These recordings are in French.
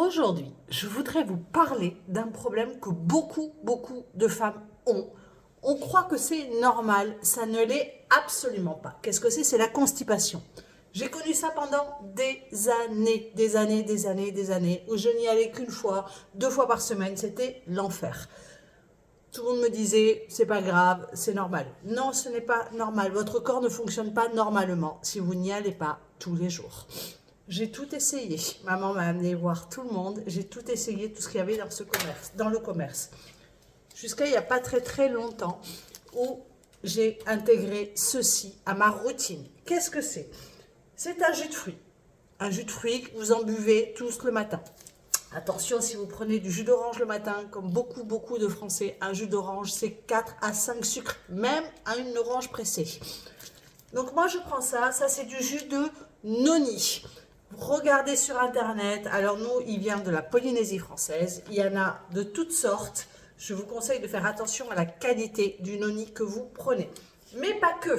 Aujourd'hui, je voudrais vous parler d'un problème que beaucoup de femmes ont. On croit que c'est normal, ça ne l'est absolument pas. Qu'est-ce que c'est? C'est la constipation. J'ai connu ça pendant des années, où je n'y allais qu'une fois, 2 fois par semaine, c'était l'enfer. Tout le monde me disait, c'est pas grave, c'est normal. Non, ce n'est pas normal. Votre corps ne fonctionne pas normalement si vous n'y allez pas tous les jours. J'ai tout essayé. Maman m'a amené voir tout le monde. J'ai tout essayé, tout ce qu'il y avait dans le commerce. Jusqu'à il n'y a pas très longtemps où j'ai intégré ceci à ma routine. Qu'est-ce que c'est? C'est un jus de fruits. Un jus de fruits que vous en buvez tous le matin. Attention, si vous prenez du jus d'orange le matin, comme beaucoup de Français, un jus d'orange, c'est 4 à 5 sucres, même à une orange pressée. Donc moi, je prends ça. Ça, c'est du jus de noni. Regardez sur Internet. Alors nous, il vient de la Polynésie française. Il y en a de toutes sortes. Je vous conseille de faire attention à la qualité du noni que vous prenez. Mais pas que.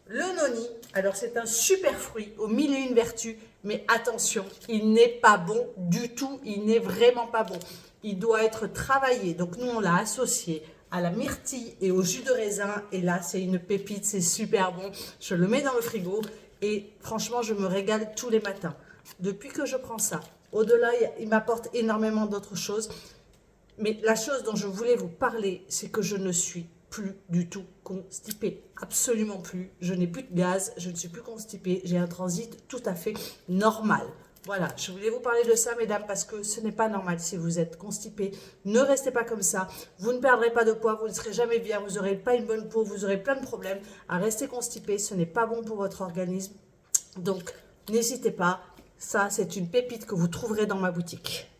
Le noni, alors c'est un super fruit aux mille et une vertus, mais attention, il n'est pas bon du tout, il n'est vraiment pas bon. Il doit être travaillé, donc nous on l'a associé à la myrtille et au jus de raisin, et là c'est une pépite, c'est super bon. Je le mets dans le frigo et franchement je me régale tous les matins. Depuis que je prends ça, au-delà il m'apporte énormément d'autres choses, mais la chose dont je voulais vous parler, c'est que je ne suis plus du tout constipée, absolument plus. Je n'ai plus de gaz, je ne suis plus constipée, j'ai un transit tout à fait normal. Voilà, je voulais vous parler de ça, mesdames, parce que ce n'est pas normal si vous êtes constipée. Ne restez pas comme ça, vous ne perdrez pas de poids, vous ne serez jamais bien, vous n'aurez pas une bonne peau, vous aurez plein de problèmes à rester constipée. Ce n'est pas bon pour votre organisme. Donc, n'hésitez pas, ça c'est une pépite que vous trouverez dans ma boutique.